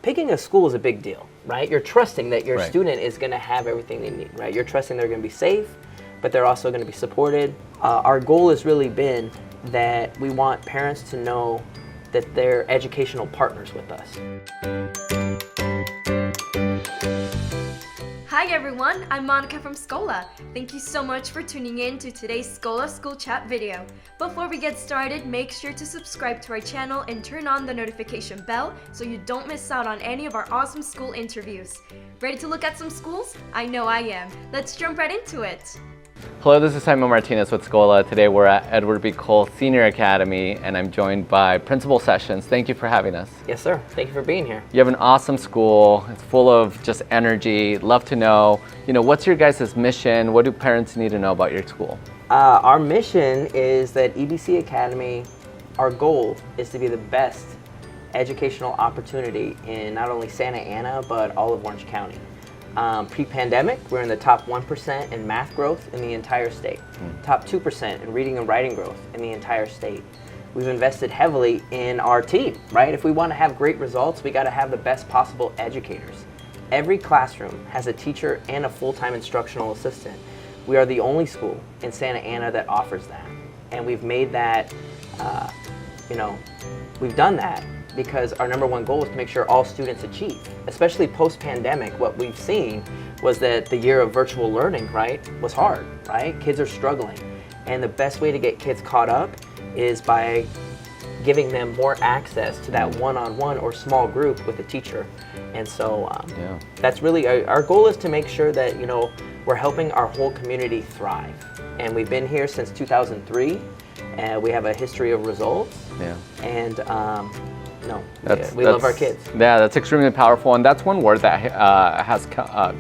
picking a school is a big deal, right? You're trusting that your Right. student is going to have everything they need, right? You're trusting they're going to be safe, but they're also going to be supported. Our goal has really been that we want parents to know that they're educational partners with us. Hi everyone, I'm Monica from Scola. Thank you so much for tuning in to today's Scola School Chat video. Before we get started, make sure to subscribe to our channel and turn on the notification bell so you don't miss out on any of our awesome school interviews. Ready to look at some schools? I know I am. Let's jump right into it. Hello, this is Simon Martinez with Scola. Today we're at Edward B. Cole Senior Academy and I'm joined by Principal Sessions. Thank you for having us. Yes, sir. Thank you for being here. You have an awesome school. It's full of just energy. Love to know, what's your guys' mission? What do parents need to know about your school? Our mission is that EBC Academy, our goal is to be the best educational opportunity in not only Santa Ana, but all of Orange County. Pre-pandemic, we're in the top 1% in math growth in the entire state, top 2% in reading and writing growth in the entire state. We've invested heavily in our team, right? If we want to have great results, we got to have the best possible educators. Every classroom has a teacher and a full-time instructional assistant. We are the only school in Santa Ana that offers that. And we've made that, we've done that because our number one goal is to make sure all students achieve. Especially post-pandemic, what we've seen was that the year of virtual learning, right, was hard, right? Kids are struggling. And the best way to get kids caught up is by giving them more access to that one-on-one or small group with a teacher. And so that's really, our goal is to make sure that, we're helping our whole community thrive. And we've been here since 2003, and we have a history of results. Yeah. And we love our kids. Yeah, that's extremely powerful, and that's one word that has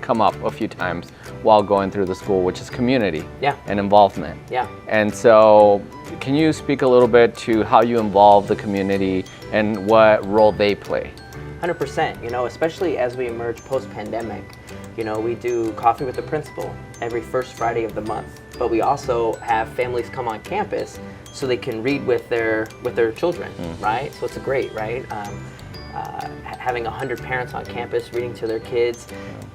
come up a few times while going through the school, which is community and involvement. Yeah. And so, can you speak a little bit to how you involve the community and what role they play? 100%, especially as we emerge post-pandemic, we do coffee with the principal every first Friday of the month, but we also have families come on campus so they can read with their children, right? So it's great, right? Having 100 parents on campus reading to their kids,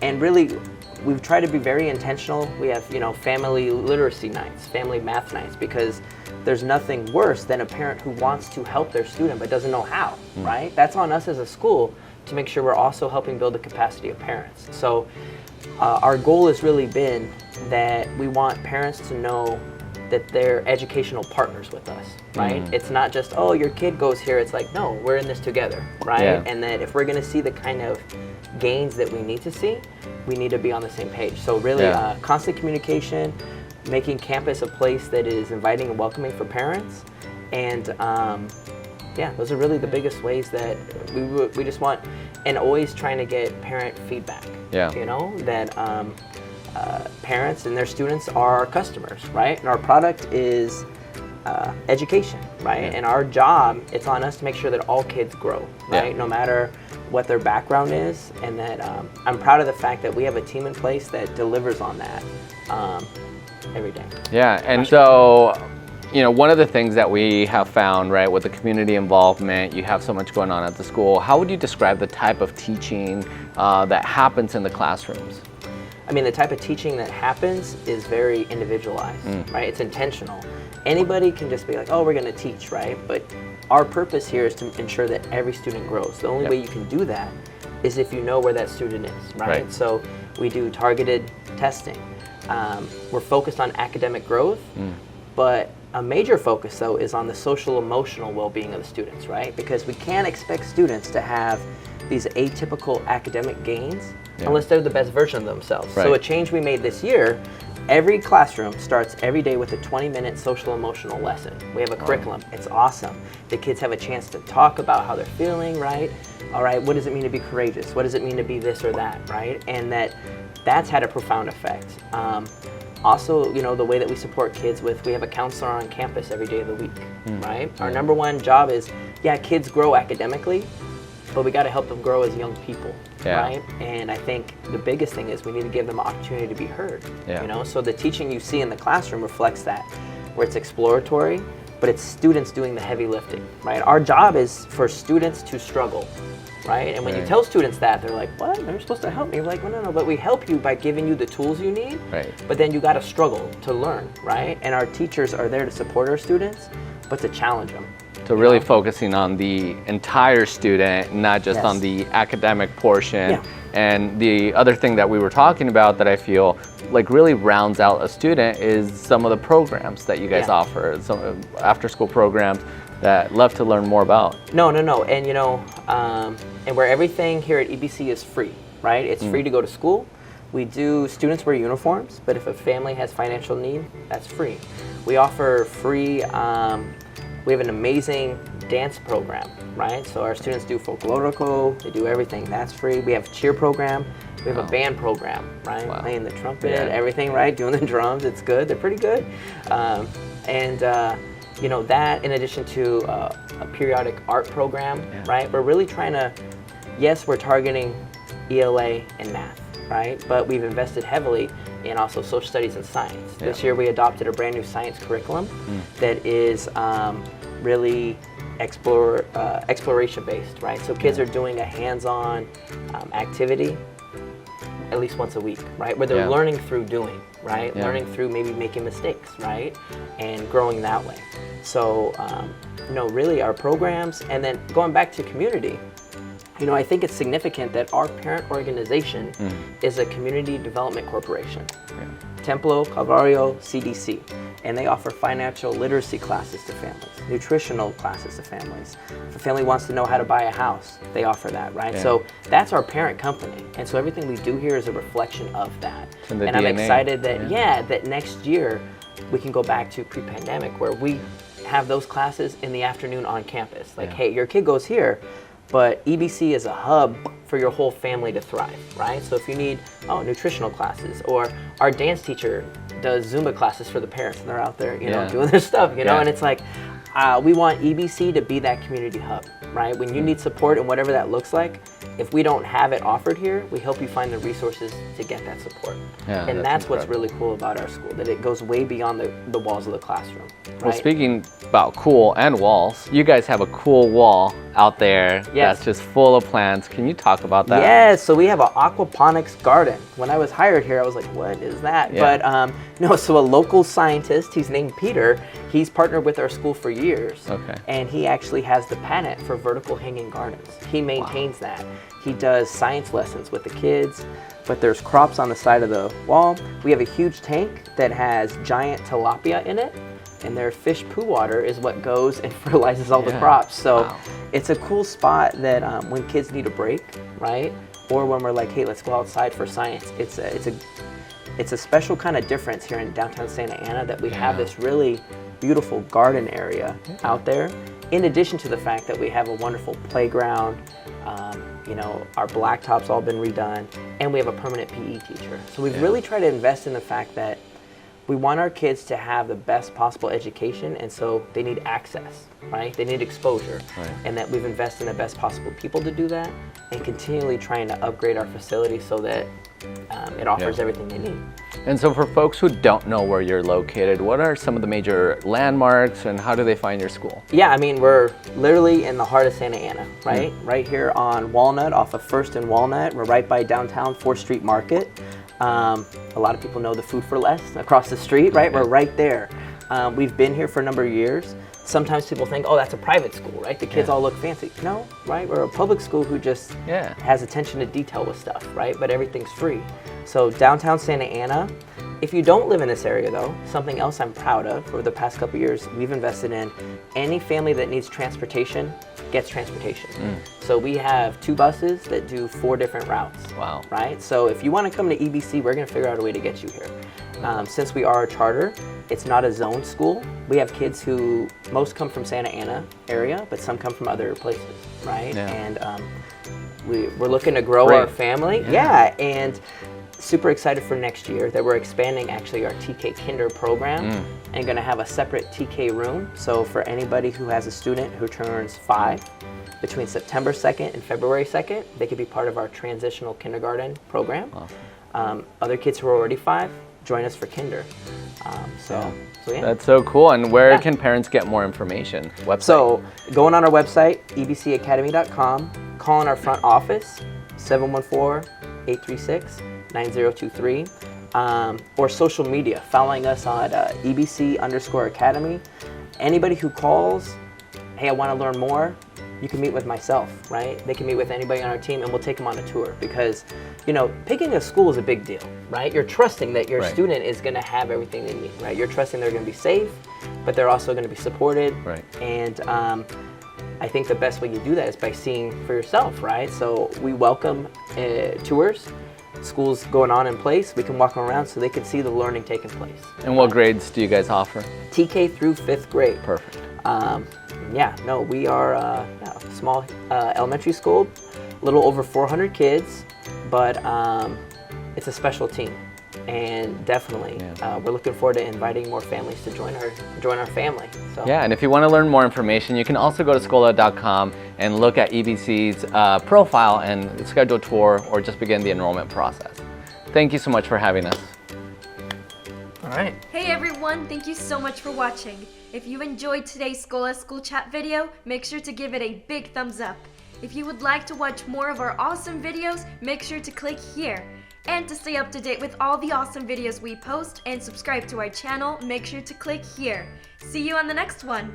and really, we've tried to be very intentional. We have, family literacy nights, family math nights, because there's nothing worse than a parent who wants to help their student but doesn't know how, right? That's on us as a school to make sure we're also helping build the capacity of parents. So our goal has really been that we want parents to know that they're educational partners with us, right? It's not just, oh, your kid goes here. It's like, no, we're in this together, right? Yeah. And that if we're gonna see the kind of gains that we need to see, we need to be on the same page. So really constant communication, making campus a place that is inviting and welcoming for parents. And those are really the biggest ways that we just want, and always trying to get parent feedback. Yeah. That parents and their students are our customers, right? And our product is education, right? Yeah. And our job, it's on us to make sure that all kids grow, right? No matter what their background is, and that I'm proud of the fact that we have a team in place that delivers on that every day. Yeah, and so, one of the things that we have found, right, with the community involvement, you have so much going on at the school. How would you describe the type of teaching that happens in the classrooms? I mean, the type of teaching that happens is very individualized, right? It's intentional. Anybody can just be like, oh, we're going to teach, right? But our purpose here is to ensure that every student grows. The only way you can do that is if you know where that student is, right? So we do targeted testing. We're focused on academic growth, but a major focus, though, is on the social emotional well-being of the students, right? Because we can't expect students to have these atypical academic gains unless they're the best version of themselves. So a change we made this year, every classroom starts every day with a 20-minute social emotional lesson. We have a curriculum. It's awesome. The kids have a chance to talk about how they're feeling, right? All right, what does it mean to be courageous? What does it mean to be this or that, right? And that's had a profound effect. Also, the way that we support kids we have a counselor on campus every day of the week, right? Our number one job is, kids grow academically, but we got to help them grow as young people, right? And I think the biggest thing is we need to give them an opportunity to be heard, So the teaching you see in the classroom reflects that, where it's exploratory, but it's students doing the heavy lifting, right? Our job is for students to struggle, right? And when you tell students that, they're like, what? They're supposed to help me. You're like, well, no, but we help you by giving you the tools you need, but then you got to struggle to learn, right? And our teachers are there to support our students, but to challenge them. So really focusing on the entire student, not just on the academic portion. And the other thing that we were talking about that I feel like really rounds out a student is some of the programs that you guys offer, some after school programs that love to learn more about. No. And you know, and where everything here at EBC is free, right? It's free to go to school. We do, students wear uniforms, but if a family has financial need, that's free. We offer free, we have an amazing dance program, right? So our students do folklorico, they do everything, that's free. We have a cheer program, we have a band program, right? Playing the trumpet, everything, right? Doing the drums, it's good, they're pretty good. You know, that in addition to a periodic art program, right? We're really trying to, yes, we're targeting ELA and math, right? But we've invested heavily in also social studies and science. This year we adopted a brand new science curriculum that is really exploration based, right? So kids are doing a hands-on activity at least once a week, right? Where they're learning through doing, right? Learning through maybe making mistakes, right? And growing that way. So, you know, really our programs, and then going back to community, you know, I think it's significant that our parent organization is a community development corporation, Templo Calvario CDC, and they offer financial literacy classes to families, nutritional classes to families. If a family wants to know how to buy a house, they offer that, right? So that's our parent company, and so everything we do here is a reflection of that. And DNA. I'm excited that, that next year we can go back to pre-pandemic where we have those classes in the afternoon on campus. Like, hey, your kid goes here, but EBC is a hub for your whole family to thrive, right? So if you need nutritional classes, or our dance teacher does Zumba classes for the parents, and they're out there, you know, doing their stuff, you know, and it's like, we want EBC to be that community hub, right? When you need support and whatever that looks like, if we don't have it offered here, we help you find the resources to get that support. And that's what's really cool about our school, that it goes way beyond the walls of the classroom. Right? Well, speaking about cool and walls, you guys have a cool wall out there that's just full of plants. Can you talk about that? Yes, so we have an aquaponics garden. When I was hired here, I was like, what is that? But no, so a local scientist, he's named Peter, he's partnered with our school for years. And he actually has the patent for vertical hanging gardens. He maintains that. He does science lessons with the kids, but there's crops on the side of the wall. We have a huge tank that has giant tilapia in it, and their fish poo water is what goes and fertilizes all the crops. So it's a cool spot that when kids need a break, right? Or when we're like, hey, let's go outside for science. It's a special kind of difference here in downtown Santa Ana that we have this really beautiful garden area out there. In addition to the fact that we have a wonderful playground, you know, our blacktop's all been redone, and we have a permanent PE teacher. So we've really tried to invest in the fact that we want our kids to have the best possible education, and so they need access, right? They need exposure, and that we've invested in the best possible people to do that, and continually trying to upgrade our facility so that it offers everything they need. And so for folks who don't know where you're located, what are some of the major landmarks and how do they find your school? Yeah, I mean, we're literally in the heart of Santa Ana, right? Right here on Walnut, off of 1st and Walnut. We're right by downtown 4th Street Market. A lot of people know the Food for Less across the street, right? We're right there. We've been here for a number of years. Sometimes people think, oh, that's a private school, right? The kids all look fancy. No, right? We're a public school who just has attention to detail with stuff, right? But everything's free. So downtown Santa Ana. If you don't live in this area though, something else I'm proud of over the past couple years, we've invested in any family that needs transportation gets transportation. So we have 2 buses that do 4 different routes. Wow. Right? So if you want to come to EBC, we're going to figure out a way to get you here. Since we are a charter, it's not a zone school. We have kids who, most come from Santa Ana area, but some come from other places, right? And we're looking to grow our family. And super excited for next year that we're expanding actually our TK Kinder program and going to have a separate TK room. So for anybody who has a student who turns 5 between September 2nd and February 2nd, they could be part of our transitional kindergarten program. Other kids who are already 5, join us for kinder. So yeah. That's so cool. And where Yeah. can parents get more information? Website? So going on our website, ebcacademy.com, calling our front office, 714-836-9023, or social media, following us on EBC_Academy. Anybody who calls, hey, I want to learn more, you can meet with myself, right? They can meet with anybody on our team, and we'll take them on a tour, because, picking a school is a big deal, right? You're trusting that your Right. student is going to have everything they need, right? You're trusting they're going to be safe, but they're also going to be supported. Right. And I think the best way you do that is by seeing for yourself, right? So we welcome tours. Schools going on in place, we can walk them around so they can see the learning taking place. And what grades do you guys offer? TK through 5th grade. Perfect. We are a small elementary school, a little over 400 kids, but it's a special team, and definitely we're looking forward to inviting more families to join our family. So. Yeah, and if you want to learn more information, you can also go to scola.com and look at EBC's profile and schedule a tour, or just begin the enrollment process. Thank you so much for having us. All right. Hey everyone, thank you so much for watching. If you enjoyed today's Scola School Chat video, make sure to give it a big thumbs up. If you would like to watch more of our awesome videos, make sure to click here. And to stay up to date with all the awesome videos we post and subscribe to our channel, make sure to click here. See you on the next one!